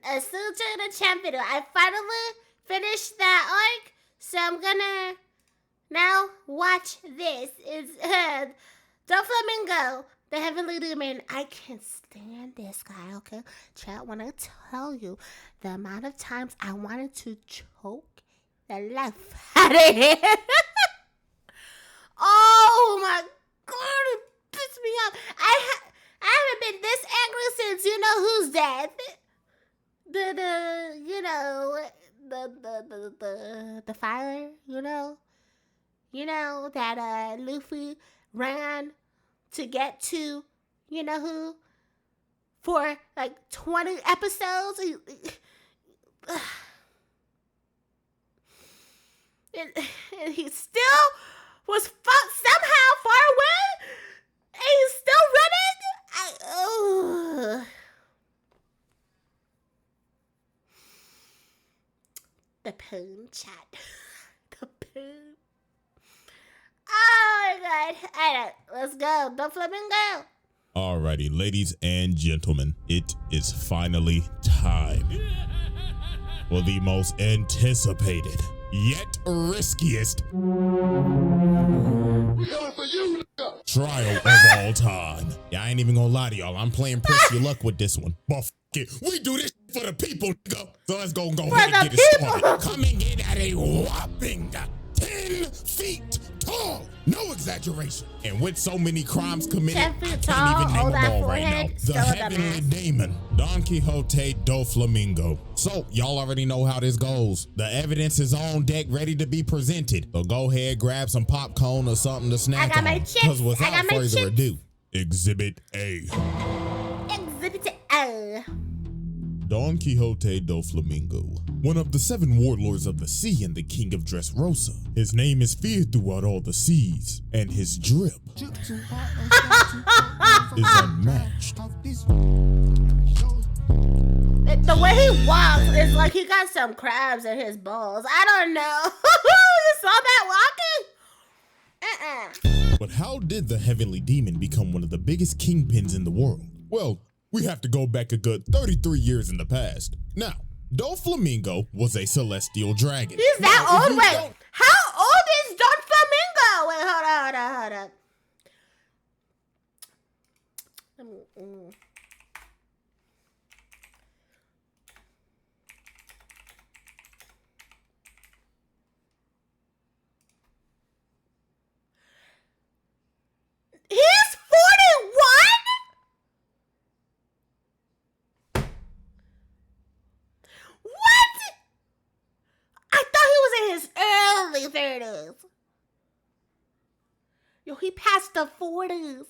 a Suture the Champ video. I finally finished that arc, so I'm gonna now watch this. It's Doflamingo, the Heavenly Demon. I can't stand this guy, okay? Chat, when I tell you the amount of times I wanted to choke the life out of him. Oh my God, it pissed me off. I haven't been this angry since you know who's dead. The fire, you know that Luffy ran to get to, you know who, for like 20 episodes. He still was somehow far away, and he's still running. The poon chat. The poon. Oh my God. Alright, let's go. Doflamingo. Alrighty, ladies and gentlemen, it is finally time for the most anticipated yet riskiest trial of all time. Yeah, I ain't even gonna lie to y'all. I'm playing press your luck with this one. But it, we do this for the people, nigga. So let's go ahead and get it started. Coming in at a whopping 10 feet tall. No exaggeration. And with so many crimes committed, 10 feet I tall, can't even name all them that all right now. forehead, The Heavenly Demon, Don Quixote Doflamingo. So, y'all already know how this goes. The evidence is on deck, ready to be presented. So go ahead, grab some popcorn or something to snack on. Because without further ado, Exhibit A. Exhibit A. Don Quixote Doflamingo, one of the 7 warlords of the sea and the king of Dressrosa. His name is feared throughout all the seas, and his drip is unmatched. The way he walks is like he got some crabs in his balls. I don't know. You saw that walking? But how did the Heavenly Demon become one of the biggest kingpins in the world? Well, we have to go back a good 33 years in the past. Now, Doflamingo was a celestial dragon. He's that old? Wait, how old is Doflamingo? Wait, hold on. He's 41? What? I thought he was in his early 30s. Yo, he passed the 40s.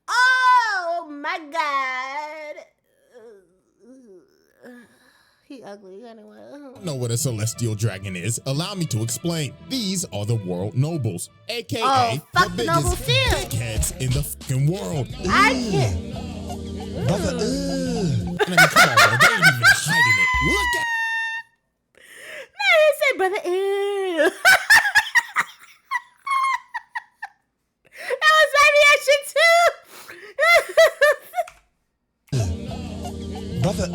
Oh my God. He ugly anyway. I don't know what a celestial dragon is. Allow me to explain. These are the world nobles, aka the biggest dickheads in the fucking world. I can't. Brother, I mean, come on, bro. They ain't even hiding it. Look at. No, he said, brother, ew. That was my reaction too. Brother, I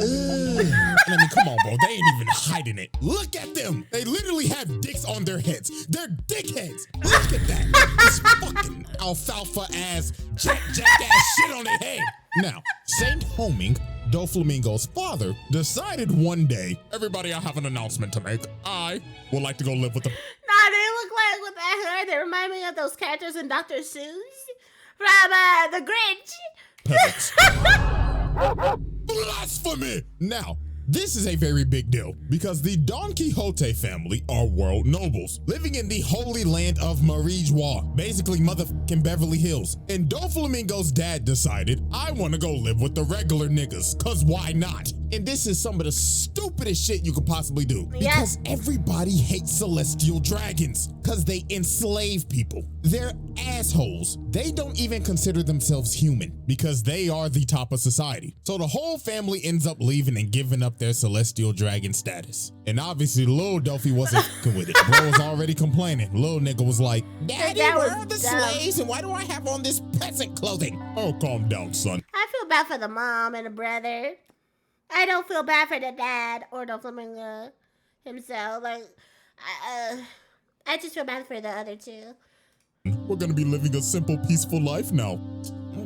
mean, come on, bro. They ain't even hiding it. Look at them. They literally have dicks on their heads. They're dickheads. Look at that. This fucking alfalfa ass, jack ass shit on their head. Now, Saint Homing, Doflamingo's father, decided one day, everybody, I have an announcement to make. I would like to go live with the... Nah, they look like with that hair. They remind me of those characters in Dr. Seuss from The Grinch. Peasants. Blasphemy! Now, this is a very big deal because the Don Quixote family are world nobles living in the holy land of Marijois, basically motherfucking Beverly Hills. And Doflamingo's dad decided, I want to go live with the regular niggas, cause why not? And this is some of the stupidest shit you could possibly do because everybody hates celestial dragons cause they enslave people. They're assholes. They don't even consider themselves human because they are the top of society. So the whole family ends up leaving and giving up their celestial dragon status. And obviously Lil Dofi wasn't fucking with it. Bro was already complaining. Lil nigga was like, Daddy, where are the slaves and why do I have on this peasant clothing? Oh, calm down, son. I feel bad for the mom and the brother. I don't feel bad for the dad or Doflamingo himself. Like, I just feel bad for the other two. We're gonna be living a simple, peaceful life now.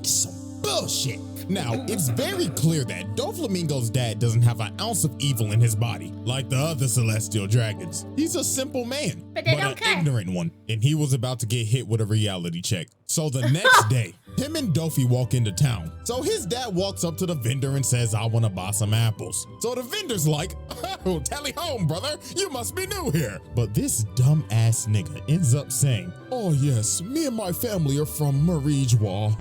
Some bullshit. Now, it's very clear that Doflamingo's dad doesn't have an ounce of evil in his body, like the other celestial dragons. He's a simple man, but an ignorant one, and he was about to get hit with a reality check. So the next day, him and Dofi walk into town. So his dad walks up to the vendor and says, I want to buy some apples. So the vendor's like, oh, tally home, brother, you must be new here. But this dumbass nigga ends up saying, oh yes, me and my family are from Marijwa.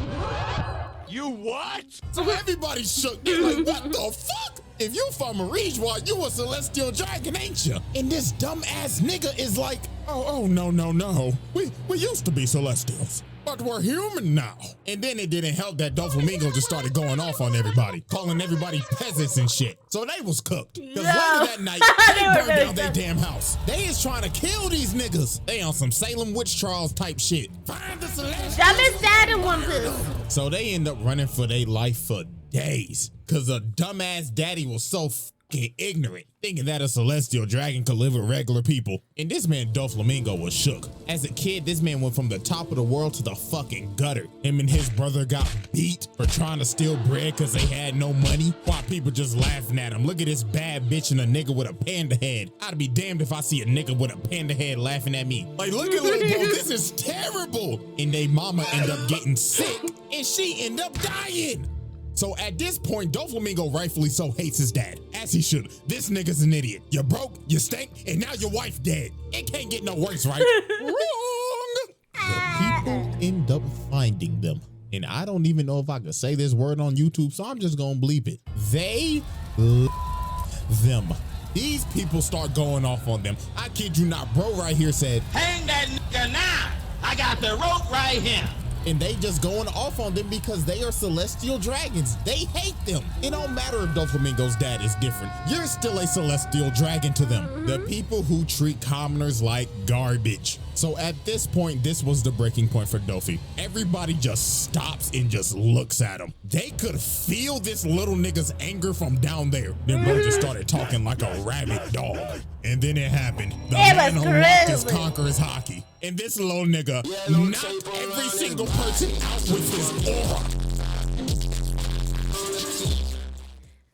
You what? So everybody shook. They're like, what the fuck? If you from Marijwa, you a celestial dragon, ain't you? And this dumbass nigga is like, oh, no. We used to be celestials, but we're human now. And then it didn't help that Doflamingo just started going off on everybody, calling everybody peasants and shit. So they was cooked. Because later that night, they burned down their damn house. They is trying to kill these niggas. They on some Salem witch trials type shit. Find the celestials. Dumbest dad in One Piece. So they end up running for their life for days. Because a dumbass daddy was so fucking ignorant, thinking that a celestial dragon could live with regular people. And this man Doflamingo was shook. As a kid, this man went from the top of the world to the fucking gutter. Him and his brother got beat for trying to steal bread because they had no money, while people just laughing at him. Look at this bad bitch and a nigga with a panda head. I'd be damned if I see a nigga with a panda head laughing at me. Like, look at little bro, this is terrible. And they mama end up getting sick and she end up dying. So at this point, Doflamingo rightfully so hates his dad, as he should. This nigga's an idiot. You broke, you stink, and now your wife dead. It can't get no worse, right? Wrong! The people end up finding them. And I don't even know if I could say this word on YouTube, so I'm just gonna bleep it. They them. These people start going off on them. I kid you not, bro right here said, hang that nigga now. I got the rope right here. And they just going off on them because they are celestial dragons. They hate them. It don't matter if Doflamingo's dad is different. You're still a celestial dragon to them. The people who treat commoners like garbage. So at this point, this was the breaking point for Dofi. Everybody just stops and just looks at him. They could feel this little nigga's anger from down there. Then bro just started talking like a rabid dog. And then it happened. The man unlocked his conqueror's hockey. And this little nigga knocked every single person out with his aura.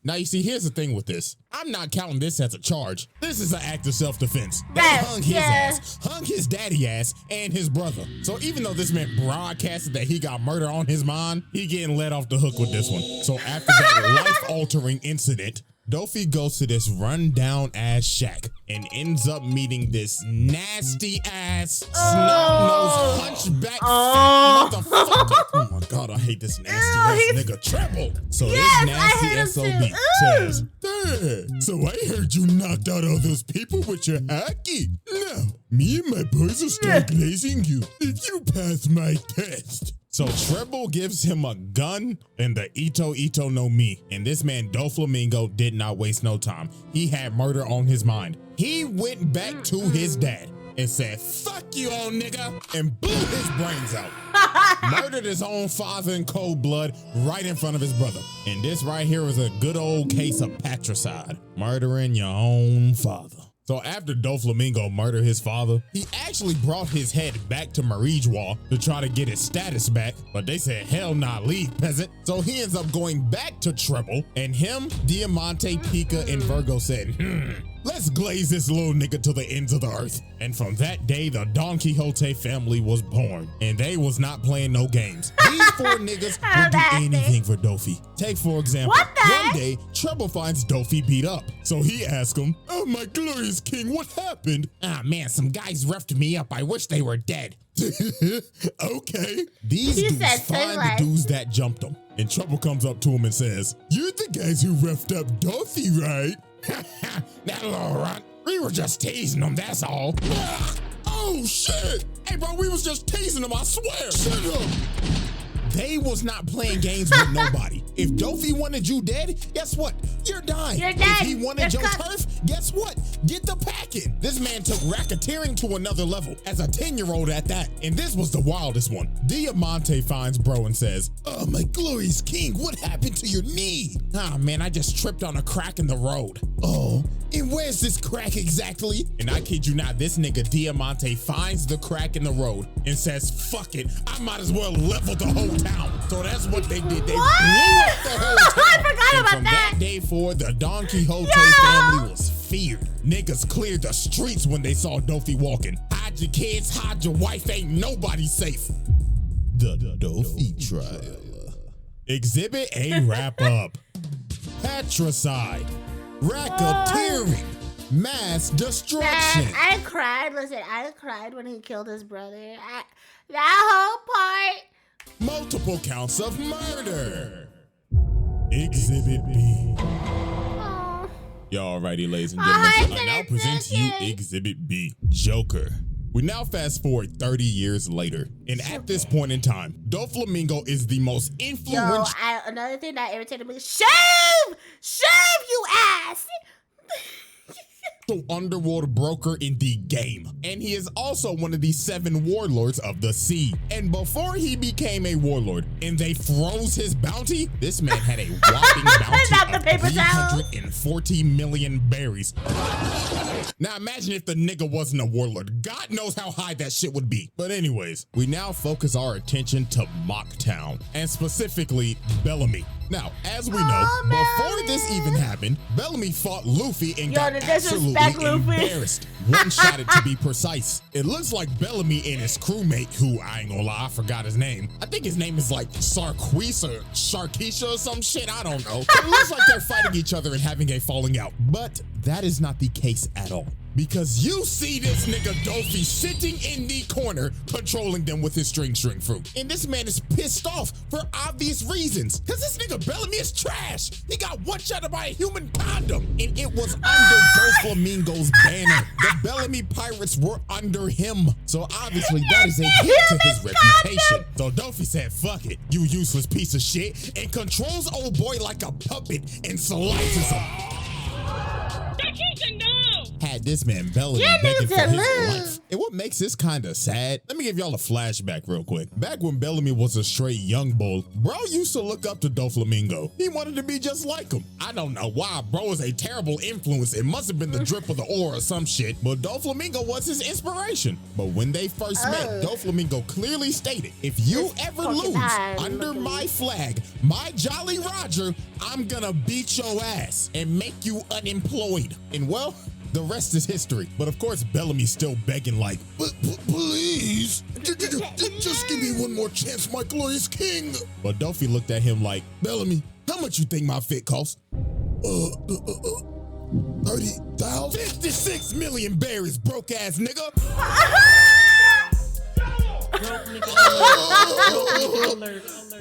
Now, you see, here's the thing with this. I'm not counting this as a charge. This is an act of self-defense. They hung his ass, hung his daddy ass, and his brother. So even though this man broadcasted that he got murder on his mind, he getting let off the hook with this one. So after that life-altering incident, Dofi goes to this rundown ass shack and ends up meeting this nasty ass snot-nosed hunchback fat motherfucker. Oh my god, I hate this nasty ass nigga Treble. So this nasty SOB says, Dad, so I heard you knocked out all those people with your hockey. Now, me and my boys will start glazing you if you pass my test. So Treble gives him a gun and the Ito no Mi. And this man Doflamingo did not waste no time. He had murder on his mind. He went back to his dad and said, fuck you, old nigga, and blew his brains out. Murdered his own father in cold blood right in front of his brother. And this right here is a good old case of patricide. Murdering your own father. So after Doflamingo murdered his father, he actually brought his head back to Marijwa to try to get his status back, but they said, hell nah, leave, peasant. So he ends up going back to Treble, and him, Diamante, Pika, and Virgo said, let's glaze this little nigga to the ends of the earth. And from that day, the Don Quixote family was born, and they was not playing no games. These four niggas would do anything for Dofi. Take, for example, one day, Treble finds Dofi beat up. So he asks him, oh my glorious king, what happened? Ah man, some guys roughed me up. I wish they were dead. Okay. These dudes find the dudes that jumped them. And Treble comes up to him and says, you're the guys who roughed up Dofi, right? That little runt. We were just teasing him, that's all. Oh shit! Hey bro, we was just teasing him, I swear. Shut up. they was not playing games with nobody. If Dofi wanted you dead, guess what? You're dying. You're dead. If he wanted your turf, guess what? Get the packing. This man took racketeering to another level as a 10-year-old at that. And this was the wildest one. Diamante finds bro and says, "Oh, my glorious king, what happened to your knee?" "Ah, man, I just tripped on a crack in the road." "Oh, and where's this crack exactly?" And I kid you not, this nigga Diamante finds the crack in the road and says, "Fuck it, I might as well level the whole town." So that's what they did. They blew up the whole town. I forgot about from that day forward, the Don Quixote family was feared. Niggas cleared the streets when they saw Dofi walking. Hide your kids, hide your wife, ain't nobody safe. The Dofi trial. Exhibit A wrap up. Patricide. Racketeering. Mass destruction. Man, I cried. Listen, I cried when he killed his brother. That whole part. Multiple counts of murder. Exhibit B. Oh. Y'all alrighty, ladies and gentlemen. I now present to you Exhibit B, Joker. We now fast forward 30 years later, and at this point in time, Doflamingo is the most influential. Another thing that irritated me: shave, you ass. Underworld broker in the game, and he is also one of the 7 warlords of the sea. And before he became a warlord and they froze his bounty, this man had a whopping bounty of 340 million berries. Now imagine if the nigga wasn't a warlord. God knows how high that shit would be. But anyways, we now focus our attention to Mocktown, and specifically Bellamy. Now, as we know, before this even happened, Bellamy fought Luffy and got absolutely embarrassed. One-shotted to be precise. It looks like Bellamy and his crewmate, who I ain't gonna lie, I forgot his name. I think his name is like Sarquis or Sharkeisha or some shit, I don't know. It looks like they're fighting each other and having a falling out. But that is not the case at all. Because you see this nigga Dofi sitting in the corner controlling them with his string fruit. And this man is pissed off for obvious reasons. Because this nigga Bellamy is trash. He got one-shotted by a human condom. And it was under Doflamingo's banner. The Bellamy pirates were under him. So obviously that is a hit to his reputation. So Dofi said, "Fuck it, you useless piece of shit," and controls old boy like a puppet and slices him. Had this man Bellamy begging for his life. And what makes this kind of sad, let me give y'all a flashback real quick. Back when Bellamy was a straight young bull, bro used to look up to Doflamingo. He wanted to be just like him. I don't know why, bro is a terrible influence. It must have been the drip of the ore or some shit, but Doflamingo was his inspiration. But when they first met, Doflamingo clearly stated, "If you ever lose under my flag, my Jolly Roger, I'm gonna beat your ass and make you unemployed." And well, the rest is history. But of course, Bellamy's still begging like, "Please, just give me one more chance, my glorious king." But Dofi looked at him like, "Bellamy, how much you think my fit costs?" 30,000? 56 million berries, broke ass nigga.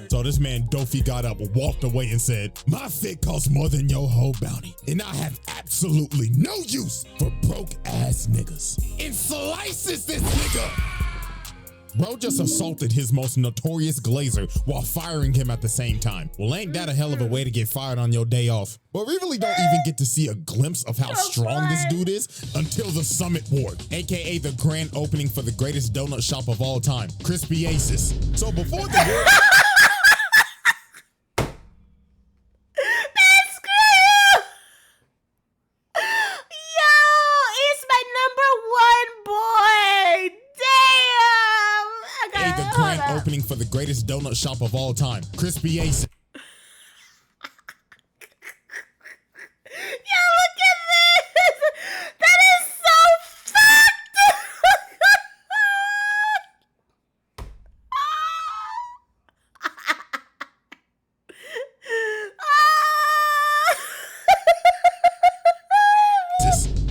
So this man Dofi got up, walked away and said, "My fit costs more than your whole bounty, and I have absolutely no use for broke ass niggas." And slices this nigga. Bro just assaulted his most notorious glazer while firing him at the same time. Well, ain't that a hell of a way to get fired on your day off? But we really don't even get to see a glimpse of how strong this dude is until the Summit Board, aka the grand opening for the greatest donut shop of all time, Crispy Aces. So before the war... opening for the greatest donut shop of all time, Crispy Aces. Yo, look at this! That is so fucked!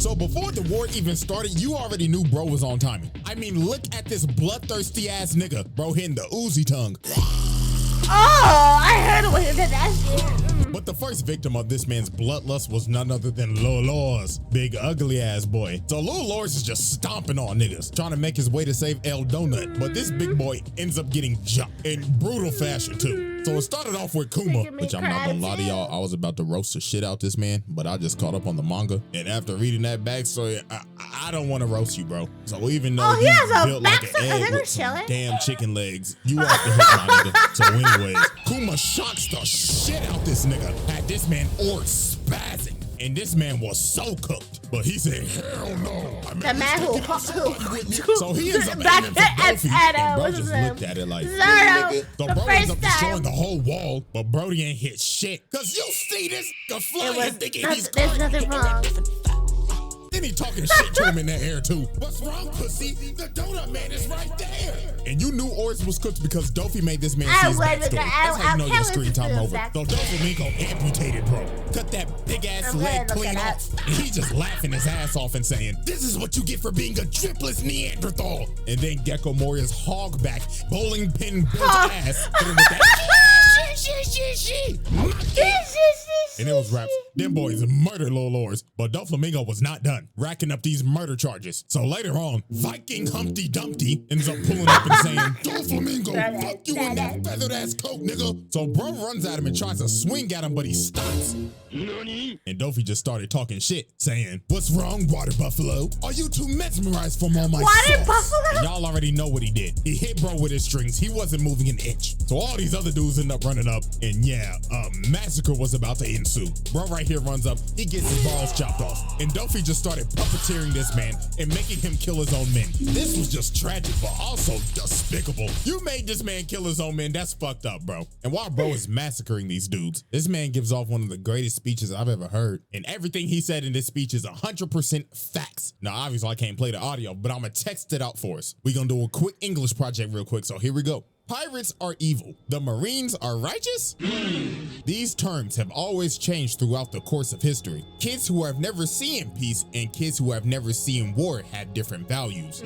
So before the war even started, you already knew bro was on timing. I mean, look at this bloodthirsty ass nigga. Bro hitting the Uzi tongue. Oh, I heard when he did that shit. But But the first victim of this man's bloodlust was none other than Lil Lors, big ugly ass boy. So Lil Lors is just stomping on niggas, trying to make his way to save El Donut. But this big boy ends up getting jumped in brutal fashion too. So it started off with Kuma, which I'm not gonna lie to y'all, I was about to roast the shit out this man, but I just caught up on the manga. And after reading that backstory, I don't want to roast you, bro. So even though he has a built like an egg with some damn chicken legs, you off the hook, my nigga. So anyways, Kuma shocks the shit out this nigga, had this man spazzing. And this man was so cooked, but he said, hell no. The man who so he ends up aiming for Dofi, and bro just looked at it like, Zoro, so bro ends up destroying the whole wall, but Brody ain't hit shit. Cause you see this, the flying thinking he's there's nothing wrong. Then he talking shit to him in the air too. What's wrong, pussy? The donut man is right there. And you knew Oris was cooked because Dofi made this man see his backstory. That's how you know your screen time over. So Doflamingo amputated, bro. Cut that big ass leg clean off. And he just laughing his ass off and saying, this is what you get for being a tripless Neanderthal. And then Gecko Moria's hogback bowling pin built ass. With that, and it was raps. Them boys murdered Lil Lors, but Doflamingo was not done, racking up these murder charges. So later on, Viking Humpty Dumpty ends up pulling up and saying, Doflamingo, fuck you in that feathered ass coat, nigga. So bro runs at him and tries to swing at him, but he stops. And Dofi just started talking shit, saying, what's wrong, water buffalo? Are you too mesmerized from all my water sauce? Buffalo? And y'all already know what he did. He hit bro with his strings. He wasn't moving an inch. So all these other dudes end up running up, and yeah, a massacre was about to ensue. Bro right here runs up, he gets his balls chopped off, and Dofi just started puppeteering this man and making him kill his own men. This was just tragic, but also despicable. You made this man kill his own men, that's fucked up, bro. And while bro is massacring these dudes, this man gives off one of the greatest speeches I've ever heard. And everything he said in this speech is 100% facts. Now, obviously I can't play the audio, but I'm gonna text it out for us. We're gonna do a quick English project real quick, so here we go. Pirates are evil. The Marines are righteous? These terms have always changed throughout the course of history. Kids who have never seen peace and kids who have never seen war have different values.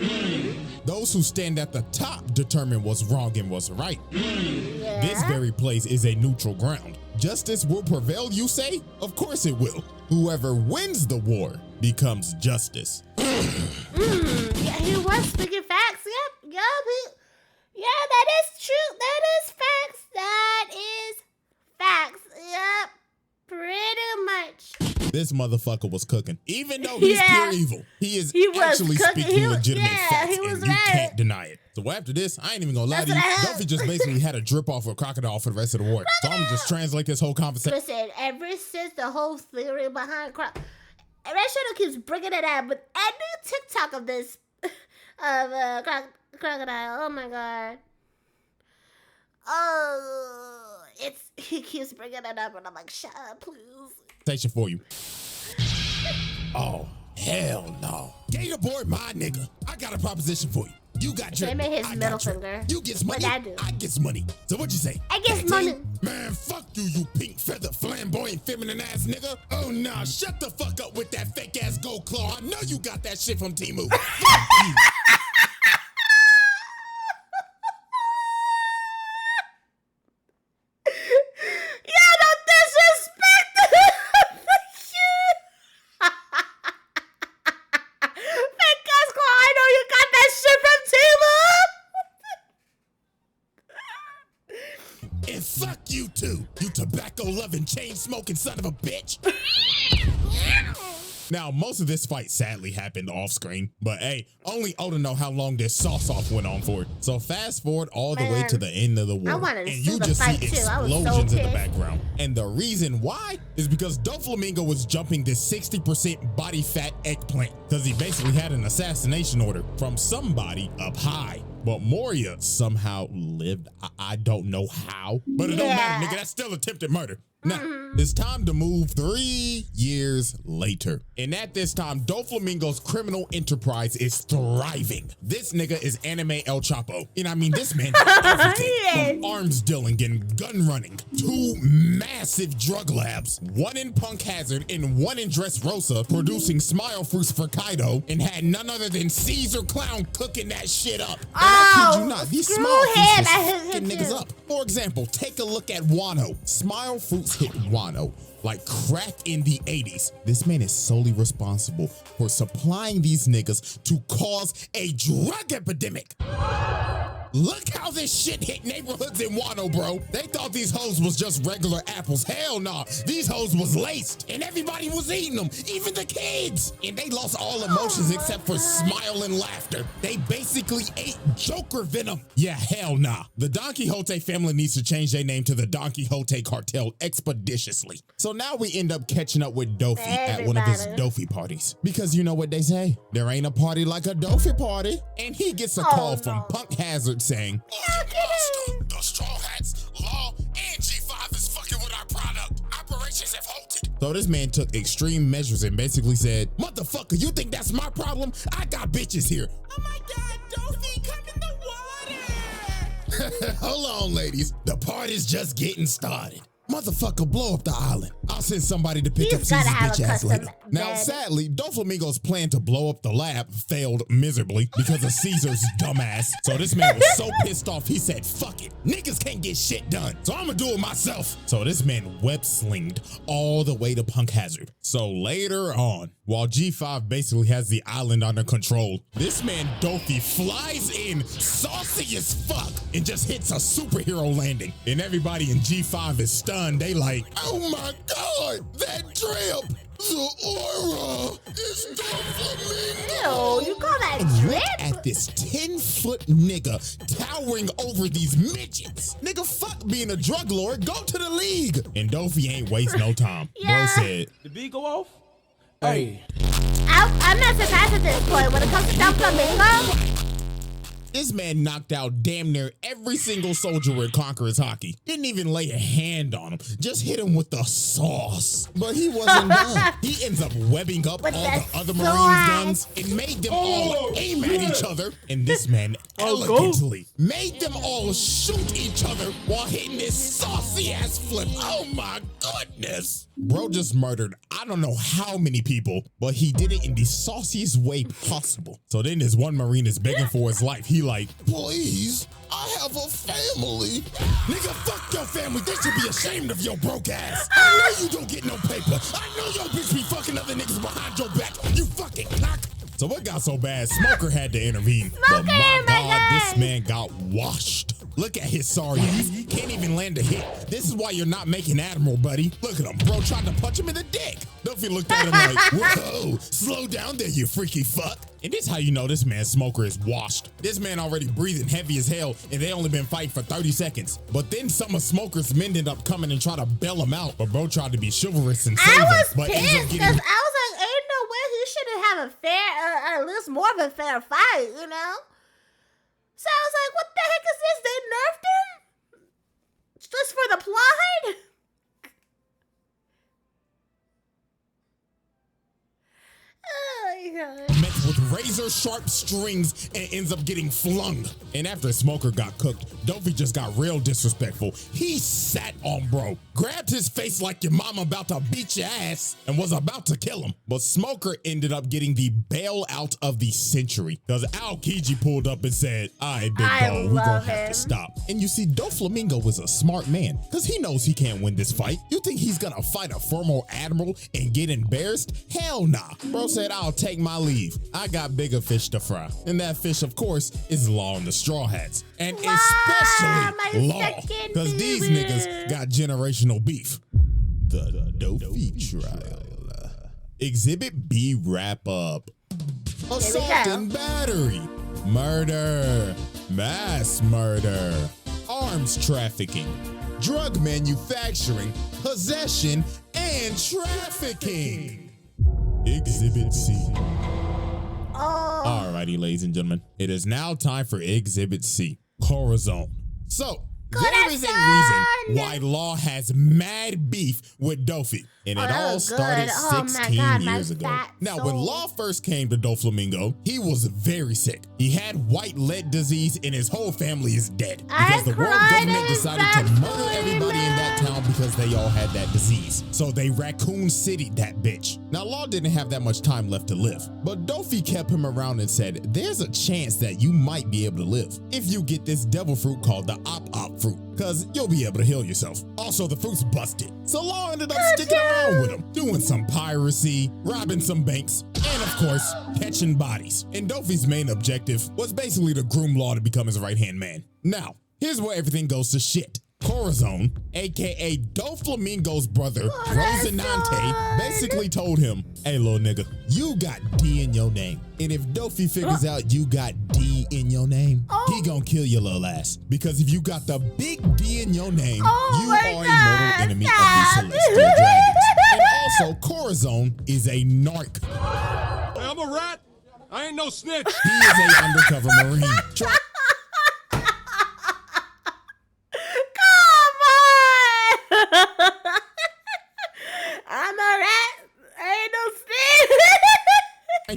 Those who stand at the top determine what's wrong and what's right. This very place is a neutral ground. Justice will prevail, you say? Of course it will. Whoever wins the war becomes justice. Yeah, he was speaking facts. Yep. Yeah, that is true. That is facts. That is facts. Yep. Pretty much. This motherfucker was cooking. Even though he's pure evil, he actually speaking legitimate facts, and you can't deny it. So after this, I ain't even gonna lie to you. Duffy just basically had a drip off of Crocodile for the rest of the war. So I'm gonna just translate this whole conversation. Listen, ever since the whole theory behind Red Shadow keeps bringing it out, but I do TikTok of this, of Crocodile. Oh my god. Oh, he keeps bringing it up, and I'm like, shut up, please. Station for you. Oh, hell no. Gator boy, my nigga. I got a proposition for you. You got drip. Him and his I middle got drip. finger. You get money. I get money. So what you say? I get money. Man, fuck you, you pink feather flamboyant feminine ass nigga. Oh nah, shut the fuck up with that fake ass gold claw. I know you got that shit from Temu. Fuck you. And fuck you too, you tobacco-loving, chain-smoking son of a bitch. Now, most of this fight sadly happened off-screen, but hey, only Oda know how long this sauce-off went on for. So fast forward all the way to the end of the war, and you just see explosions in the background. And the reason why is because Doflamingo was jumping this 60% body fat eggplant, because he basically had an assassination order from somebody up high. But Moria somehow lived. I don't know how, but it don't matter, nigga. That's still attempted murder. Now, it's time to move 3 years later. And at this time, Doflamingo's criminal enterprise is thriving. This nigga is anime El Chapo. And I mean, this man did everything from arms dealing and gun running, 2 massive drug labs, 1 in Punk Hazard and 1 in Dressrosa, producing smile fruits for Kaido, and had none other than Caesar Clown cooking that shit up. And I kid you not, these smile fruits was fucking niggas up. For example, take a look at Wano. Smile fruits hit Wano. marijuana like crack in the 80s. This man is solely responsible for supplying these niggas to cause a drug epidemic. Look how this shit hit neighborhoods in Wano, bro. They thought these hoes was just regular apples. Hell nah. These hoes was laced and everybody was eating them, even the kids. And they lost all emotions except for smile and laughter. They basically ate Joker venom. Yeah, hell nah. The Don Quixote family needs to change their name to the Don Quixote cartel expeditiously. So now we end up catching up with Dofi at one of his Dofi parties. Because you know what they say, there ain't a party like a Dofi party. And he gets a call from Punk Hazard saying, the Straw Hats, Law, and G5 is fucking with our product. Operations have halted. So this man took extreme measures and basically said, motherfucker, you think that's my problem? I got bitches here. Oh my God, Dofi, come in the water. Hold on, ladies. The party's just getting started. Motherfucker, blow up the island. I'll send somebody to pick up Caesar's bitch ass later. Now, sadly, Doflamingo's plan to blow up the lab failed miserably because of Caesar's dumbass. So this man was so pissed off, he said, fuck it. Niggas can't get shit done, so I'm gonna do it myself. So this man web-slinged all the way to Punk Hazard. So later on, while G5 basically has the island under control, this man Dofi flies in saucy as fuck and just hits a superhero landing. And everybody in G5 is stunned. They like, oh my God, that drip, the aura is Doflamingo. Ew, you call that Look drip? at this 10-foot nigga towering over these midgets. Nigga, fuck being a drug lord, go to the league. And Dofi ain't waste no time. Yeah. Bro said, The beat go off? Hey. I'm not surprised at this point when it comes to Doflamingo. this man knocked out damn near every single soldier in Conqueror's Hockey. Didn't even lay a hand on him. Just hit him with the sauce. But he wasn't done. He ends up webbing up With all the the other Marines' guns and made them all aim at each other. And this man elegantly made them all shoot each other while hitting this saucy ass flip. Oh my goodness. Bro just murdered I don't know how many people, but he did it in the sauciest way possible. So then this one Marine is begging for his life. He like, please, I have a family. Nigga, fuck your family. They should be ashamed of your broke ass. I know you don't get no paper. I know your bitch be fucking other niggas behind your back. You fucking knock. So it got so bad, Smoker had to intervene. But my God, this man got washed. Look at his sorry ass. Can't even land a hit. This is why you're not making Admiral, buddy. Look at him. Bro tried to punch him in the dick. Duffy looked at him like, whoa, slow down there, you freaky fuck. And this is how you know this man Smoker is washed. This man already breathing heavy as hell, and they only been fighting for 30 seconds. But then some of Smoker's men ended up coming and try to bail him out. But bro tried to be chivalrous and save him. I was But pissed because I was like, ain't no way he shouldn't have a fair, at least more of a fair fight, you know? So I was like, what the heck is this? They nerfed him? Just for the plot? Oh my God. Met with razor sharp strings and ends up getting flung. And after Smoker got cooked, Dovey just got real disrespectful. He sat on bro, grabbed his face like your mama about to beat your ass and was about to kill him. But Smoker ended up getting the bailout of the century because Aokiji pulled up and said, all right, big dog, we gonna have to stop. And you see, Doflamingo was a smart man because he knows he can't win this fight. You think he's gonna fight a former admiral and get embarrassed? Hell nah. Bro said, I'll take my leave. I got bigger fish to fry. And that fish, of course, is Law and the Straw Hats. And especially Law, because these niggas got generational beef. The Dofi trial. Exhibit B wrap up. Assault and battery. Murder. Mass murder. Arms trafficking. Drug manufacturing. Possession and trafficking. Exhibit C. Alrighty, ladies and gentlemen, it is now time for Exhibit C, Corazon. So, there is a reason why Law has mad beef with Dofi, and it all started 16 years ago. Now, when Law first came to Doflamingo, he was very sick. He had white lead disease, and his whole family is dead because the world government decided to murder everybody in that town because they all had that disease. So they Raccoon City'd that bitch. Now, Law didn't have that much time left to live, but Dofi kept him around and said, there's a chance that you might be able to live if you get this devil fruit called the Op fruit. cause you'll be able to heal yourself. Also, the fruit's busted. So Law ended up sticking around with him, doing some piracy, robbing some banks, and of course, catching bodies. And Dofi's main objective was basically to groom Law to become his right-hand man. Now, here's where everything goes to shit. Corazon, aka Doflamingo's brother, Rosinante, basically told him, hey, little nigga, you got D in your name. And if Dofi figures out you got D in your name, he gonna kill your little ass. Because if you got the big D in your name, you are a mortal enemy of the celestial dragons. And also, Corazon is a narc. Hey, I'm a rat. I ain't no snitch. He is a undercover marine. I'm a rat. Ain't no snitch.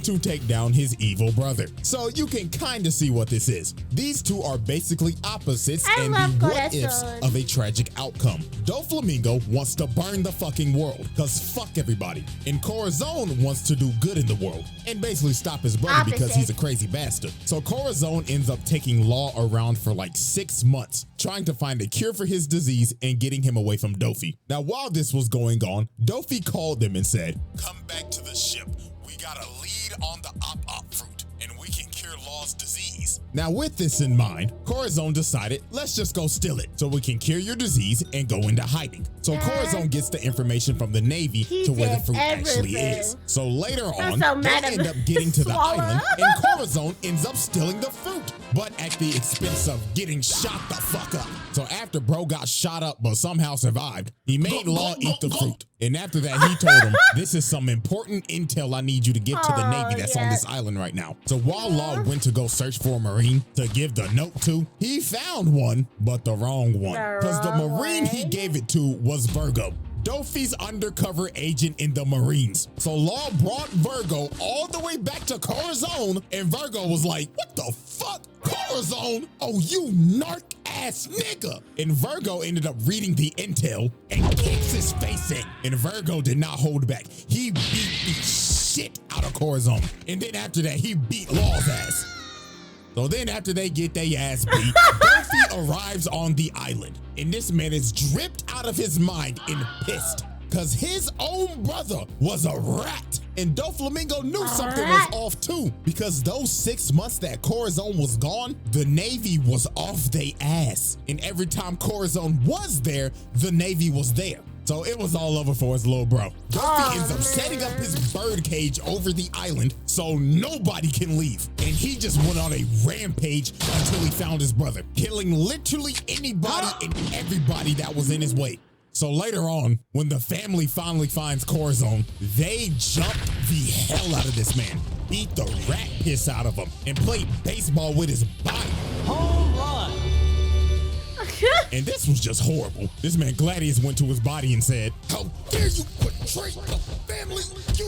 To take down his evil brother. So you can kind of see what this is. These two are basically opposites and the what-ifs of a tragic outcome. Doflamingo wants to burn the fucking world, cause fuck everybody. And Corazon wants to do good in the world and basically stop his brother because he's a crazy bastard. So Corazon ends up taking Law around for like 6 months, trying to find a cure for his disease and getting him away from Dofi. Now, while this was going on, Dofi called them and said, come back to the ship. We got a lead on the op fruit, and we can cure Law's disease. Now, with this in mind, Corazon decided, let's just go steal it so we can cure your disease and go into hiding. So Corazon gets the information from the Navy to where the fruit actually is. So later on, they end up getting to the island, and Corazon ends up stealing the fruit, but at the expense of getting shot the fuck up. So after bro got shot up but somehow survived, he made Law eat the fruit. And after that, he told him, this is some important intel I need you to give to the Navy that's on this island right now. So while Law went to go search for a Marine to give the note to, he found one, but the wrong one. Because the Marine he gave it to was Virgo, Dofi's undercover agent in the Marines. So Law brought Virgo all the way back to Corazon, and Virgo was like, what the fuck? Corazon? Oh, you narc ass nigga. And Virgo ended up reading the intel and kicks his face in. And Virgo did not hold back. He beat the shit out of Corazon. And then after that, he beat Law's ass. So then after they get their ass beat, Dofi arrives on the island. And this man is dripped out of his mind and pissed, because his own brother was a rat. And Doflamingo knew something was off too, because those 6 months that Corazon was gone, the Navy was off they ass. And every time Corazon was there, the Navy was there. So it was all over for his little bro. Dofi ends up setting up his bird cage over the island so nobody can leave. And he just went on a rampage until he found his brother, killing literally anybody and everybody that was in his way. So later on, when the family finally finds Corazon, they jumped the hell out of this man, beat the rat piss out of him, and played baseball with his body. Home run. And this was just horrible. This man Gladius went to his body and said, how dare you betray the family, you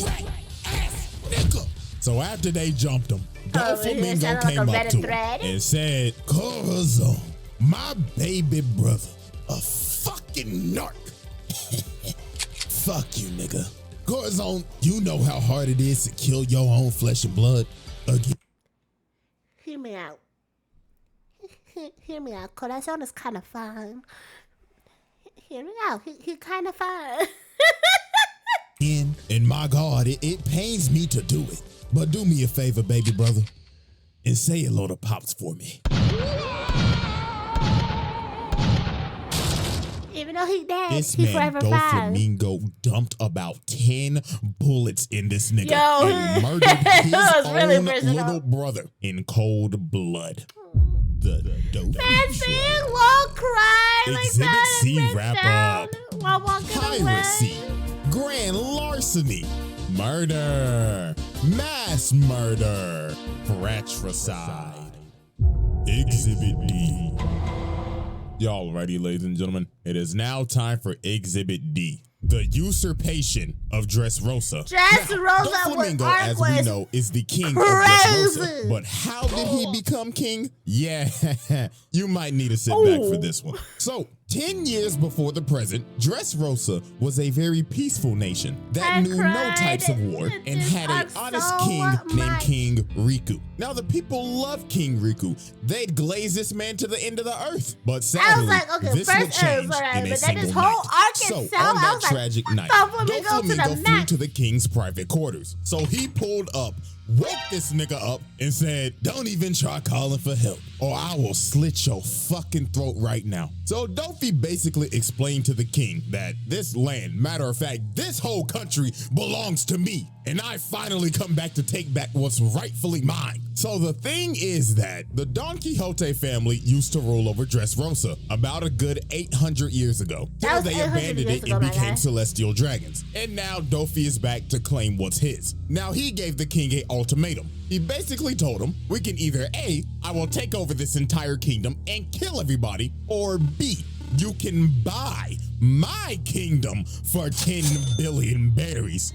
rat ass nigga. So after they jumped him, Doflamingo came up to him and said, Corazon, my baby brother, a fucking narc. Fuck you, nigga. Corazon, you know how hard it is to kill your own flesh and blood again. Hear me out. Hear me out. Corazon is kind of fine. Hear me out. He kind of fine. And my God, it pains me to do it. But do me a favor, baby brother, and say hello to Pops for me. Even though he dead, this he man forever fine. Doflamingo dumped about 10 bullets in this nigga Yo, and murdered his own little brother in cold blood. The Man, seeing Law cry Exhibit like that C wrap up. while walking Piracy, away. grand larceny, murder, mass murder, fratricide. Exhibit D. Y'all ready, ladies and gentlemen? It is now time for Exhibit D. The usurpation of Dressrosa. Dressrosa Doflamingo, as we know, is the king of Dressrosa. But how did he become king? Yeah, you might need to sit back for this one. So, 10 years before the present, Dressrosa was a very peaceful nation that I knew no cried. types of war It and just had an hurts honest so king named much. King Riku. Now, the people loved King Riku. They'd glaze this man to the end of the earth. But sadly, I was like, okay, this would first it change was alright, in a but then this single whole night. arc So, itself, on I that was like, tragic night, Doflamingo to the Doflamingo flew max. to the king's private quarters. So he pulled up, woke this nigga up, and said, don't even try calling for help, or I will slit your fucking throat right now. So Dofi basically explained to the king that this land, matter of fact, this whole country belongs to me, and I finally come back to take back what's rightfully mine. So the thing is that the Don Quixote family used to rule over Dressrosa about a good 800 years ago. That Till was they 800 abandoned years it ago, and my became guy. celestial dragons. And now Dofi is back to claim what's his. Now he gave the king an ultimatum. He basically told him, we can either A, I will take over this entire kingdom and kill everybody, or B, you can buy my kingdom for 10 billion berries.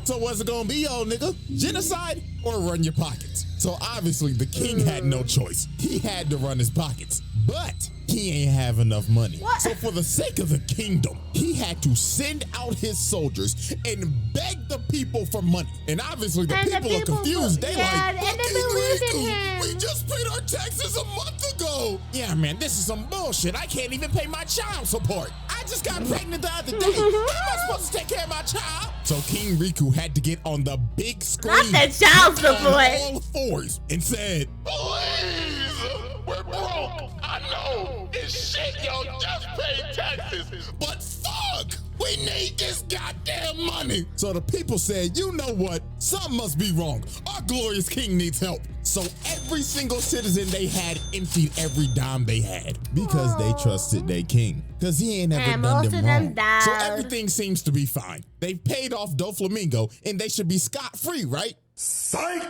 So what's it gonna be, old nigga? Genocide or run your pockets? So obviously the king had no choice. He had to run his pockets, but he ain't have enough money. What? So for the sake of the kingdom, he had to send out his soldiers and beg the people for money. And obviously the And the people are people confused. They yeah, like, and "But they King believed in Riku, him." we just paid our taxes a month ago. Yeah, man, this is some bullshit. I can't even pay my child support. I just got pregnant the other day. How am I supposed to take care of my child? So King Riku had to get on the big screen Not the child on support. all fours and said, please, we're broke. I know it's shit, y'all just paid taxes, but fuck, we need this goddamn money. So the people said, you know what? Something must be wrong. Our glorious king needs help. So every single citizen they had emptied every dime they had because they trusted their king. Because he ain't ever And done most them of them wrong. died. So everything seems to be fine. They've paid off Doflamingo and they should be scot-free, right? Psych!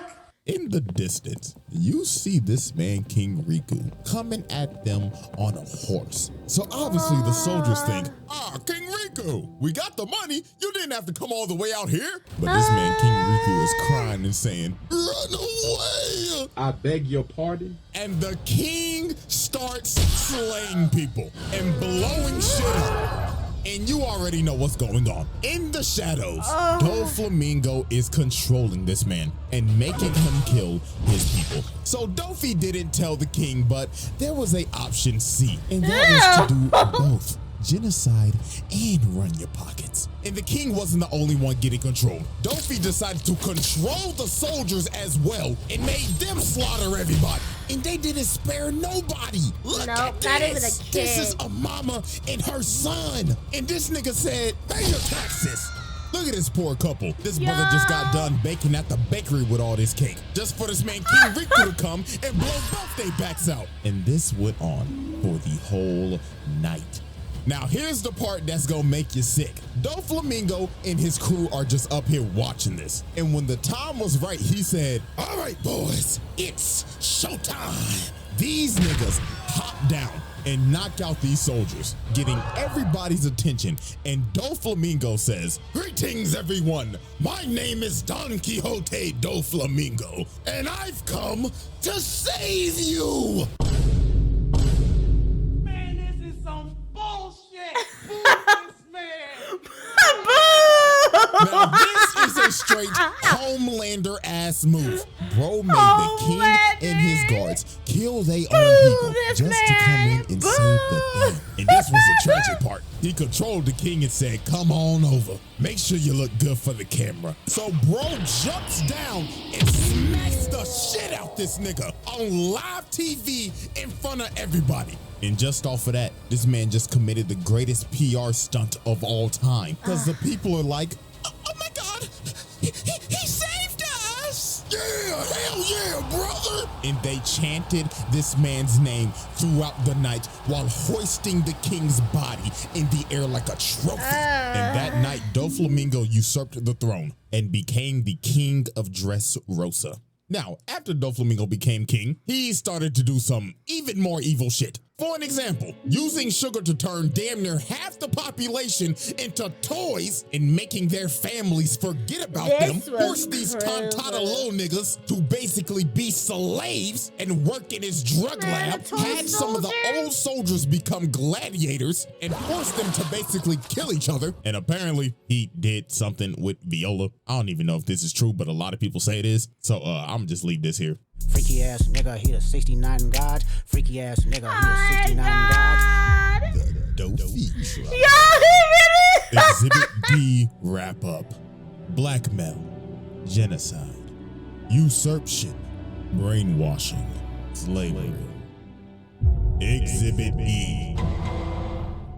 In the distance, you see this man, King Riku, coming at them on a horse. So obviously the soldiers think, King Riku, we got the money. You didn't have to come all the way out here. But this man, King Riku, is crying and saying, run away. I beg your pardon? And the king starts slaying people and blowing shit up. And you already know what's going on. In the shadows, Doflamingo is controlling this man and making him kill his people. So Dofi didn't tell the king, but there was a option C, and that was to do both. Genocide and run your pockets. And the king wasn't the only one getting control. Dofi decided to control the soldiers as well and made them slaughter everybody. And they didn't spare nobody. Look Nope, at this. not even a This kid. is a mama and her son. And this nigga said, pay your taxes. Look at this poor couple. This brother just got done baking at the bakery with all this cake. Just for this man King Riku to come and blow both their backs out. And this went on for the whole night. Now, here's the part that's gonna make you sick. Doflamingo and his crew are just up here watching this. And when the time was right, he said, all right, boys, it's showtime. These niggas hopped down and knocked out these soldiers, getting everybody's attention. And Doflamingo says, greetings, everyone. My name is Don Quixote Doflamingo, and I've come to save you. Man, this is some bullshit. Bullshit, man. Now, this is a straight Homelander ass move. Bro made the king and his guards kill their own people this just to come in man. and Boo. save the day. And this was the tragic part. He controlled the king and said, come on over. Make sure you look good for the camera. So bro jumps down and smacks the shit out this nigga on live TV in front of everybody. And just off of that, this man just committed the greatest PR stunt of all time. Because the people are like, oh my God, he saved us. Yeah, hell yeah, brother. And they chanted this man's name throughout the night while hoisting the king's body in the air like a trophy. And that night, Doflamingo usurped the throne and became the king of Dressrosa. Now, after Doflamingo became king, he started to do some even more evil shit. For an example, using sugar to turn damn near half the population into toys and making their families forget about them, forced these tontata little niggas to basically be slaves and work in his drug lab, had some of the old soldiers become gladiators and forced them to basically kill each other. And apparently he did something with Viola. I don't even know if this is true, but a lot of people say it is. So I'm just leave this here. Freaky ass nigga, he the 69 God. Freaky ass nigga, he the 69 God. The Doflamingo. Yo, Exhibit D wrap up. Blackmail, genocide, usurpation, brainwashing, slavery. Exhibit E.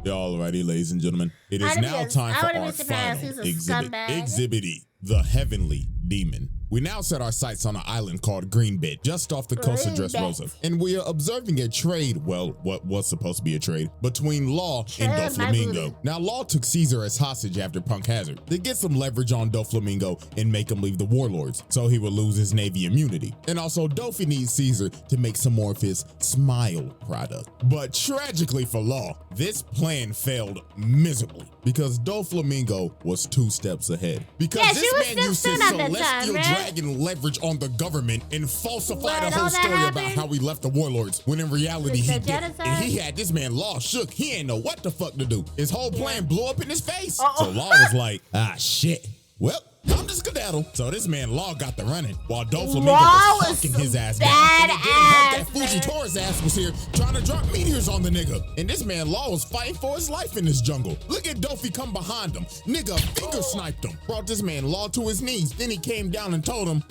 Alrighty, ladies and gentlemen, it is now time for our final exhibit. Exhibit E, the heavenly demon. We now set our sights on an island called Greenbed, just off the coast of Dressrosa, and we are observing a trade, well, what was supposed to be a trade, between Law and Doflamingo. Now, Law took Caesar as hostage after Punk Hazard to get some leverage on Doflamingo and make him leave the warlords, so he would lose his navy immunity. And also, Dofi needs Caesar to make some more of his smile product. But tragically for Law, this plan failed miserably because Doflamingo was 2 steps ahead. Because this man used his celestial dragon leverage on the government and falsified a whole story about how he left the warlords, when in reality he didn't. And he had this man Law shook. He ain't know what the fuck to do. His whole plan blew up in his face. So Law was like, ah, shit. Well, I'm just skedaddle. So this man Law got the running while Doflamingo was fucking his ass down. And it didn't help that Fuji Taurus ass was here trying to drop meteors on the nigga. And this man Law was fighting for his life in this jungle. Look at Dofi come behind him. Nigga finger sniped him. Brought this man Law to his knees. Then he came down and told him,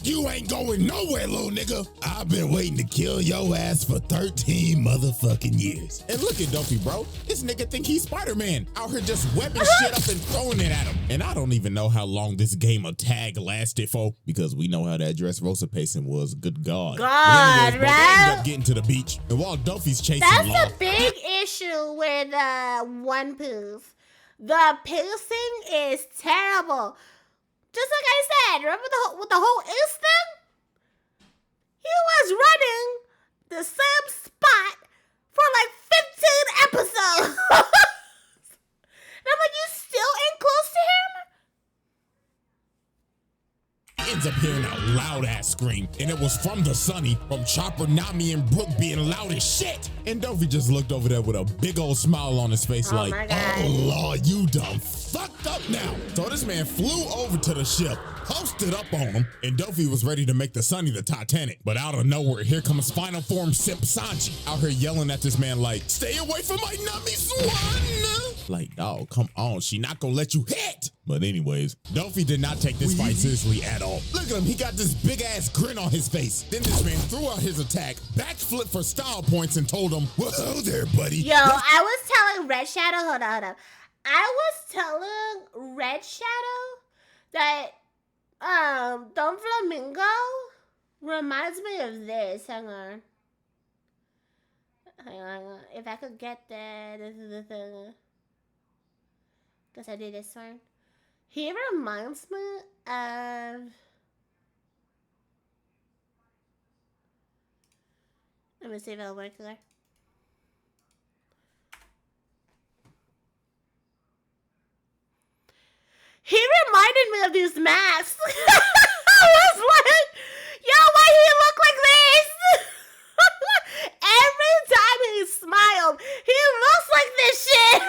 you ain't going nowhere, little nigga. I've been waiting to kill your ass for 13 motherfucking years. And look at Dofi, bro. This nigga think he's Spider-Man. Out here just webbing shit up and throwing it at him. And I don't even know how long this game of tag lasted for, because we know how that Dressrosa pacing was. Good God. God, anyways, they ended up getting to the beach, and while Dofi's chasing Law. That's a big issue with One Piece. The pacing is terrible. Just like I said, remember with the whole East thing? He was running the same spot for like 15 episodes. And I'm like, you still ain't close to him? Ends up hearing a loud ass scream, and it was from the Sunny, from Chopper, Nami, and Brooke being loud as shit. And Dofi just looked over there with a big old smile on his face, like, oh Lord, you done fucked up now. So this man flew over to the ship, posted up on him, and Dofi was ready to make the Sunny the Titanic. But out of nowhere, here comes final form Simp Sanji, out here yelling at this man like, stay away from my Nami Swan. Like, dog, come on, she not gonna let you hit. But anyways, Dofi did not take this fight seriously at all. Look at him, he got this big ass grin on his face. Then this man threw out his attack, backflip for style points, and told him, whoa there, buddy. Yo, I was telling Red Shadow, hold on. I was telling Red Shadow that Doflamingo reminds me of this. Hang on. If I could get that, this is the thing. Guess I did this one. He reminds me of... Let me see if it'll work there. He reminded me of these masks. I was like, yo, why he look like this? Every time he smiled, he looks like this shit.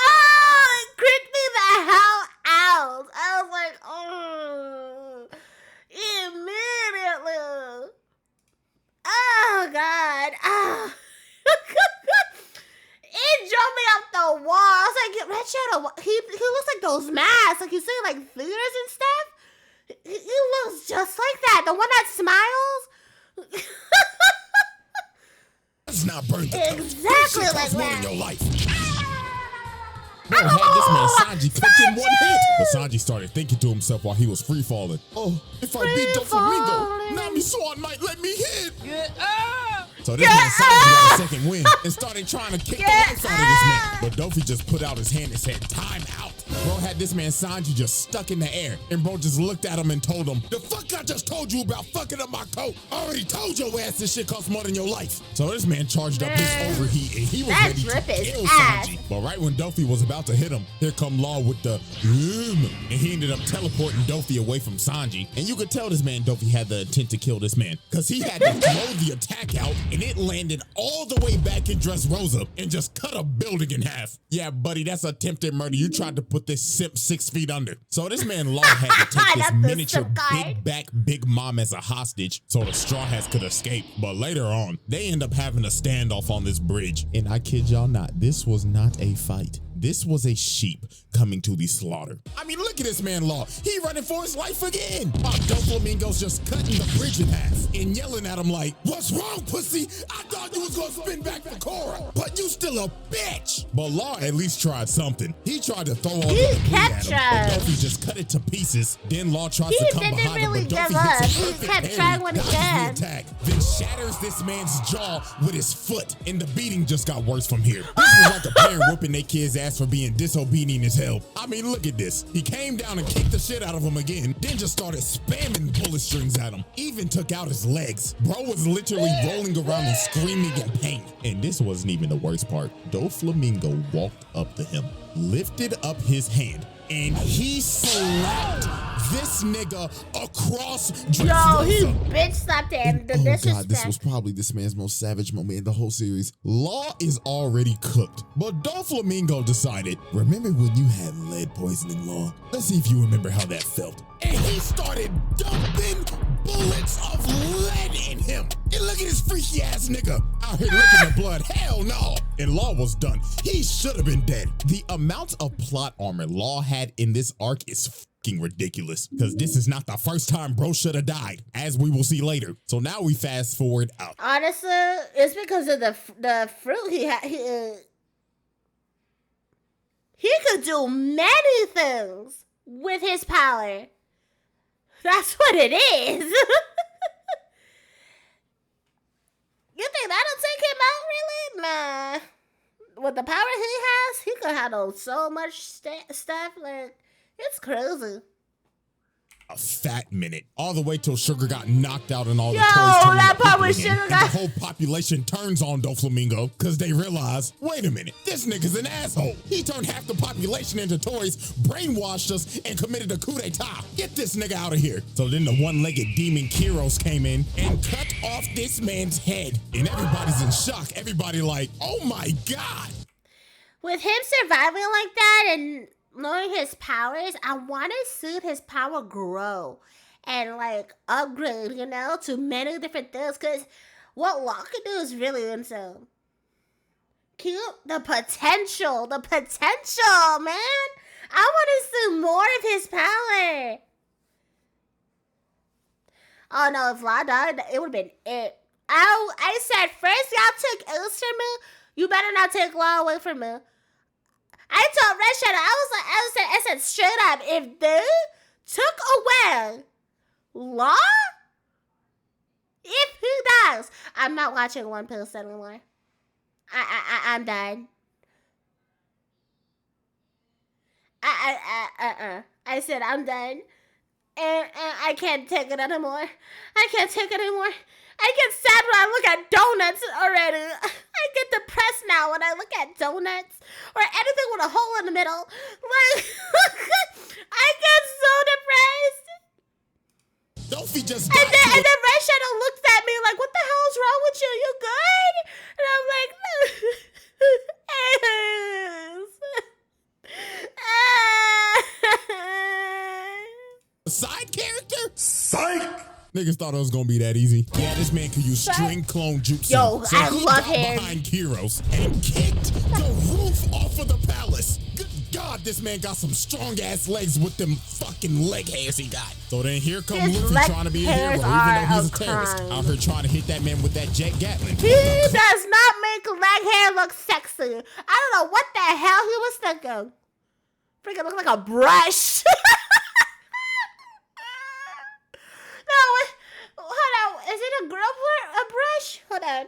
Oh, it creeped me the hell out. I was like, oh, immediately. Oh, God. Oh. It drove me up the wall. I was like, Red Shadow, he looks like those masks. Like, you see, like, theaters and stuff. He looks just like that. The one that smiles. It's not burnt. Exactly like that. In your life. Bro had this man Sanji cooked in one hit. But Sanji started thinking to himself while he was free falling. Oh, if I beat Doflamingo, Nami Swan might let me hit. So this man Sanji got a second win and started trying to kick the life out of this man. But Dofi just put out his hand and said, time out. Bro had this man Sanji just stuck in the air. And bro just looked at him and told him, the fuck I just told you about fucking up my coat? I already told your ass this shit costs more than your life. So this man charged up his overheat and he was ready to kill Sanji. But right when Dofi was about to hit him, here come Law with the and he ended up teleporting Dofi away from Sanji. And you could tell this man Dofi had the intent to kill this man because he had to throw the attack out and it landed all the way back in Dressrosa and just cut a building in half. Yeah, buddy, that's attempted murder. You tried to put this simp 6 feet under. So this man Law had to take this miniature big back big mom as a hostage so the Straw Hats could escape. But later on, they end up having a standoff on this bridge. And I kid y'all not, this was not a fight. This was a sheep coming to the slaughter. I mean, look at this man Law. He running for his life again. Doflamingo's just cutting the bridge in half and yelling at him like, what's wrong, pussy? I thought you was gonna spin back for Cora, but you still a bitch. But Law at least tried something. He tried to throw all the debris at him, but Dofi just cut it to pieces. Then Law tries to come behind him, but Dofi hits a perfect parry, dodges the attack, then shatters this man's jaw with his foot, and the beating just got worse from here. This was like a parent whooping their kid's ass for being disobedient as hell. I mean, look at this. He came down and kicked the shit out of him again, then just started spamming bullet strings at him. Even took out his legs. Bro was literally rolling around and screaming in pain. And this wasn't even the worst part. Doflamingo walked up to him, lifted up his hand, and he slapped this nigga across Dressrosa. Yo, he bitch slapped him. The disrespect. God, this was probably this man's most savage moment in the whole series. Law is already cooked, but Doflamingo decided, remember when you had lead poisoning, Law? Let's see if you remember how that felt. And he started dumping bullets of lead in him. And look at this freaky ass nigga out here licking the blood. Hell no. And Law was done. He should have been dead. The amount of plot armor Law had in this arc is fucking ridiculous, because this is not the first time bro should have died, as we will see later. So now we fast forward out. Honestly, it's because of the fruit he had. He could do many things with his power. That's what it is. You think that'll take him out, really? Nah. With the power he has, he could handle so much stuff. Like, it's crazy. A fat minute, all the way till Sugar got knocked out and all the toys Yo, turned that into part people with again. Sugar And got... the whole population turns on Doflamingo because they realize, wait a minute, this nigga's an asshole. He turned half the population into toys, brainwashed us, and committed a coup d'etat. Get this nigga out of here. So then the one-legged demon Kyros came in and cut off this man's head. And everybody's in shock. Everybody like, oh my God. With him surviving like that and knowing his powers, I want to see his power grow and like upgrade, you know, to many different things. Because what Law can do is really insane. Cute, the potential, man. I want to see more of his power. Oh no, if Law died, it would have been it. I said first y'all took Ace from me, you better not take Law away from me. I told Red Shadow, I said straight up, if they took away Law, if he dies, I'm not watching One Piece anymore. I'm done. I said I'm done. And I can't take it anymore. I can't take it anymore. I get sad when I look at donuts already. I get depressed now when I look at donuts or anything with a hole in the middle. Like, I get so depressed. Dofi just And then Red Shadow looks at me like, what the hell is wrong with you? You good? And I'm like, side character? Psych! Niggas thought it was gonna be that easy. Yeah, this man could use string clone jutsu. Yo, so I he love got him. behind Kyros and kicked the roof off of the palace. Good God, this man got some strong ass legs with them fucking leg hairs he got. So then here comes His Luffy leg trying to be a hero, hairs even though he's a are a terrorist. crime. Out here trying to hit that man with that Jet Gatling. He does not make leg hair look sexy. I don't know what the hell he was thinking. Freaking look like a brush. No, hold on. Is it a brush? Hold on.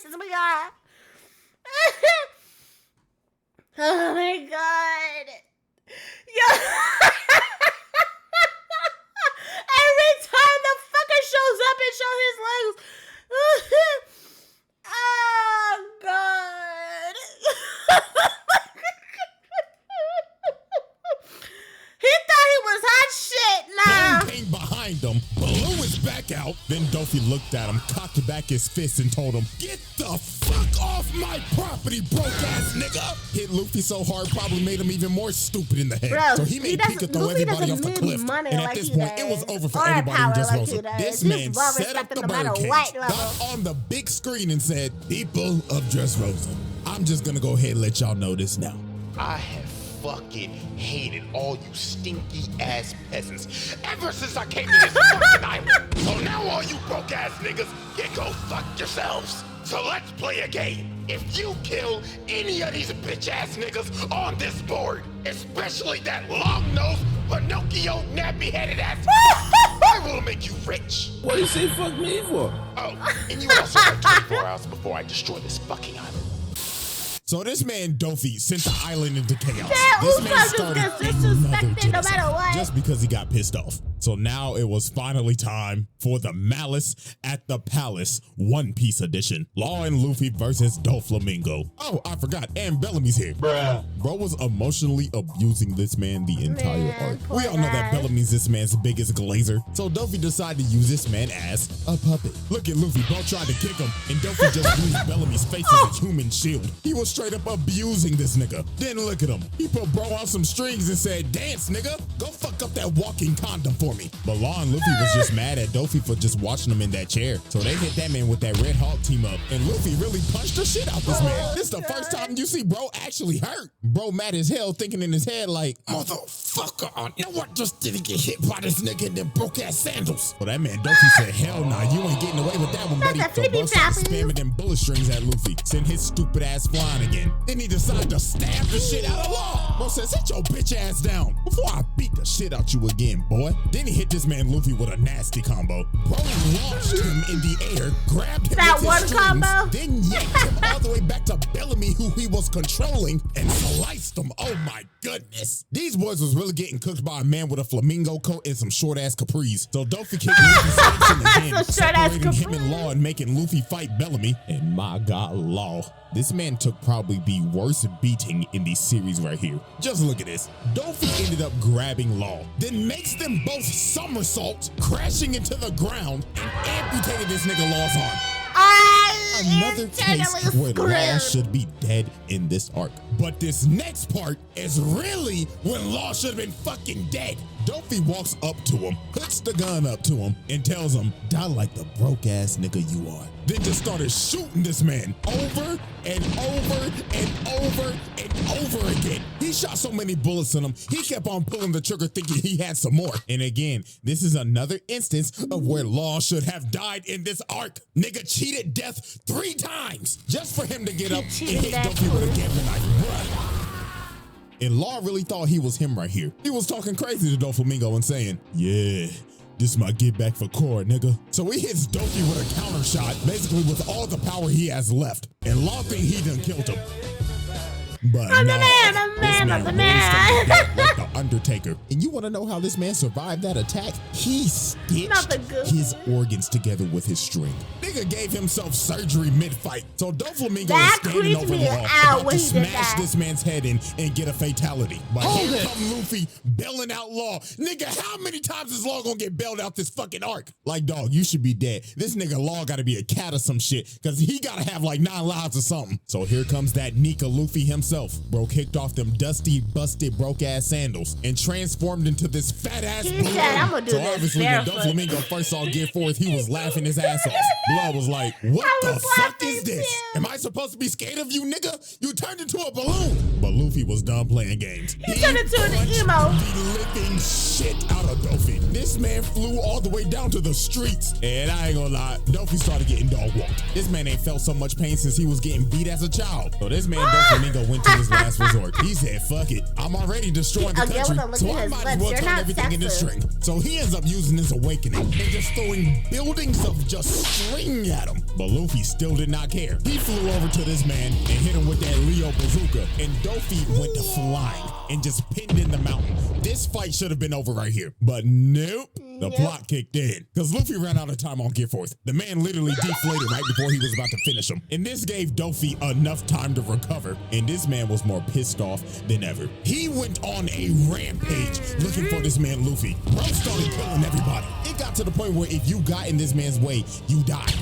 faces we got. Oh my god. Yo. Every time the fucker shows up and shows his legs. Oh god. He thought he was hot shit now. Bang came behind him, blew his back out. Then Dofi looked at him, cocked back his fist, and told him, "Get the fuck off my property, broke ass nigga!" Hit Luffy so hard, probably made him even more stupid in the head. Bro, so he made Pika throw everybody off the cliff. And at this point, it was over for everybody in Dressrosa. This man set up the birdcage, got on the big screen and said, "People of Dressrosa, I'm just gonna go ahead and let y'all know this now. I have fucking hated all you stinky ass peasants ever since I came to this fucking island. So now all you broke ass niggas can go fuck yourselves. So let's play a game. If you kill any of these bitch ass niggas on this board, especially that long-nosed Pinocchio nappy-headed ass, I will make you rich." What do you say fuck me for? Oh, and you also have 24 hours before I destroy this fucking island. So this man Dofi sent the island into chaos. Yeah, This Usopp man just started gets another disrespected no matter genocide what. just because he got pissed off. So now it was finally time for the Malice at the Palace One Piece edition. Law and Luffy versus Doflamingo. Oh, I forgot, and Bellamy's here. Bruh. Bro was emotionally abusing this man the entire arc. poor We all know that guy. Bellamy's this man's biggest glazer, so Dofi decided to use this man as a puppet. Look at Luffy, bro tried to kick him, and Dofi just used Bellamy's face as a human shield. He was straight up abusing this nigga. Then look at him. He put bro on some strings and said, "Dance, nigga. Go fuck up that walking condom for me." But Law and Luffy was just mad at Dofi for just watching him in that chair. So they hit that man with that Red Hawk team up, and Luffy really punched the shit out this man. This is the first time you see bro actually hurt. Bro mad as hell, thinking in his head like, "Motherfucker, you know what? Just didn't get hit by this nigga in them broke ass sandals." Well, that man Dofi said, "Hell nah, you ain't getting away with that one, buddy." Not the So bro flippy started floppies. spamming them bullet strings at Luffy, sent his stupid ass flying again. Then he decided to stab the shit out of Law. Bro said, "Sit your bitch ass down before I beat the shit out you again, boy." Then he hit this man Luffy with a nasty combo. Bro launched him in the air, grabbed him That with one his strings, combo? then yanked him all the way back to Bellamy, who he was controlling, and sliced him. Oh my goodness. These boys was really getting cooked by a man with a flamingo coat and some short ass capris. So Dofi kicked Luffy's face in again, Some short-ass separating him and capris. Law and making Luffy fight Bellamy. And my God, Law. This man took probably the worst beating in the series right here. Just look at this. Dofi ended up grabbing Law, then makes them both somersault, crashing into the ground, and amputated this nigga Law's arm. Another case where Law should be dead in this arc. But this next part is really when Law should have been fucking dead. Dofi walks up to him, puts the gun up to him, and tells him, "Die like the broke ass nigga you are." Then just started shooting this man over and over and over and over again. He shot so many bullets in him, he kept on pulling the trigger thinking he had some more. And again, this is another instance of where Law should have died in this arc. Nigga cheated death 3 times just for him to get up and hit Dofi with a gambling knife. Bruh. And Law really thought he was him right here. He was talking crazy to Doflamingo and saying, "Yeah, this my get back for Cora, nigga." So he hits Dofi with a counter shot, basically with all the power he has left. And Law think he done killed him. But I'm no, the man, I'm the this man, I'm the rose man. from the dead like the Undertaker. And you want to know how this man survived that attack? He Not the stitched good. his organs together with his string. Nigga gave himself surgery mid-fight. So Doflamingo That is standing creeped over me Law, out about when to he did smash that. this man's head in and get a fatality. But here come Luffy bailing out Law. Nigga, how many times is Law gonna get bailed out this fucking arc? Like, dog, you should be dead. This nigga Law gotta be a cat or some shit, because he gotta have like 9 lives or something. So here comes that Nika Luffy himself. Bro kicked off them dusty, busted, broke-ass sandals and transformed into this fat-ass He balloon. said, "I'm gonna do so this obviously when barefoot." Doflamingo first saw Gear Forth, he was laughing his ass off. Blood was like, "What I the was fuck laughing is this? too. Am I supposed to be scared of you, nigga? You turned into a balloon." But Luffy was done playing games. He turned into an punched emo. the living shit out of Dofi. This man flew all the way down to the streets. And I ain't gonna lie, Dofi started getting dog walked. This man ain't felt so much pain since he was getting beat as a child. So this man Doflamingo went to his last resort. He said, "Fuck it. I'm already destroying the Again, country, with a look so at I his might as lips. well You're turn not everything into sexist. string." So he ends up using his awakening and just throwing buildings of just string at him. But Luffy still did not care. He flew over to this man and hit him with that Leo bazooka, and Dofi went to flying and just pinned in the mountain. This fight should have been over right here, but nope. The plot kicked in because Luffy ran out of time on Gear Force. The man literally deflated right before he was about to finish him. And this gave Dofi enough time to recover. And this man was more pissed off than ever. He went on a rampage looking for this man Luffy. Bro started killing everybody. It got to the point where if you got in this man's way, you died.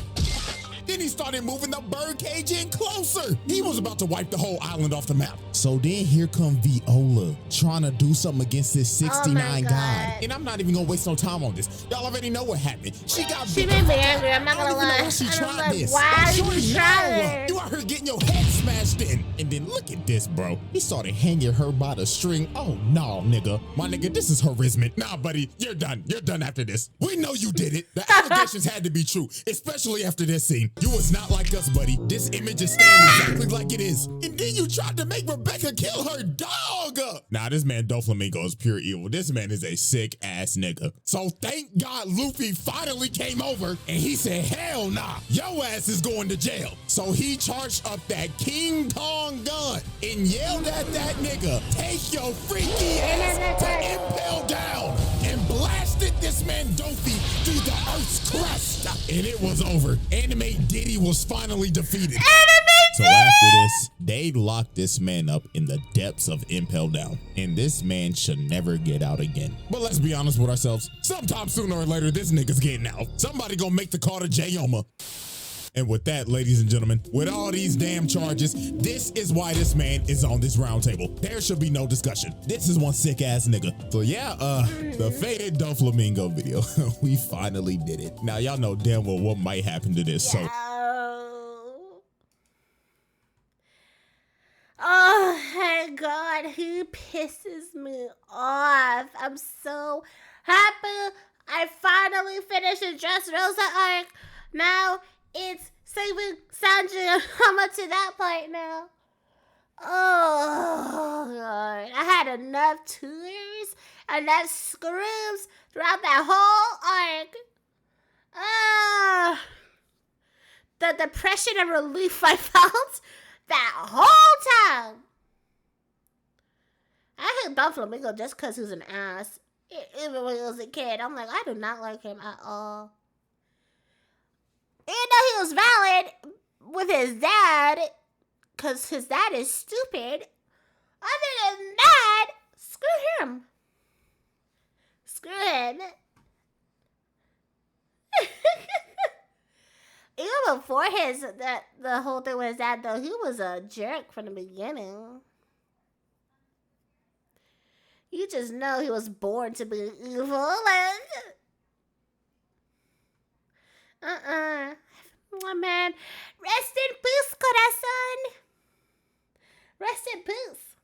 Then he started moving the bird cage in closer. He was about to wipe the whole island off the map. So then here come Viola trying to do something against this 69 god. And I'm not even gonna waste no time on this. Y'all already know what happened. She made me angry. I'm not gonna lie. She tried this. Why did you try You out here getting your head smashed in. And then look at this, bro. He started hanging her by the string. Oh no, nigga. My nigga, this is harassment. Nah, buddy, you're done. You're done after this. We know you did it. The allegations had to be true, especially after this scene. You was not like us, buddy. This image is staying exactly like it is. And then you tried to make Rebecca kill her dog. Nah, this man Doflamingo is pure evil. This man is a sick ass nigga. So thank God Luffy finally came over and he said, hell nah, your ass is going to jail. So he charged up that King Kong gun and yelled at that nigga, take your freaky ass to impel down, and blasted this man Dofi through the earth's crust. And it was over. Anime Diddy was finally defeated. So after this, they locked this man up in the depths of Impel Down, and this man should never get out again. But let's be honest with ourselves. Sometime sooner or later, this nigga's getting out. Somebody gonna make the call to Jayoma. And with that, ladies and gentlemen, with all these damn charges, this is why this man is on this round table. There should be no discussion. This is one sick ass nigga. So yeah, the faded Doflamingo video. We finally did it. Now y'all know damn well what might happen to this. So oh my God, he pisses me off. I'm so happy I finally finished the Dressrosa arc. Now it's saving Sanji. I'm up to that point now. Oh God, I had enough tears, enough screams throughout that whole arc. The depression and relief I felt that whole time. I hate Doflamingo just because he's an ass. Even when he was a kid, I'm like, I do not like him at all. Even though he was valid with his dad, because his dad is stupid, other than that, screw him. Screw him. Even before the whole thing with his dad, though, he was a jerk from the beginning. You just know he was born to be evil. Oh, man. Rest in peace, Corazon. Rest in peace.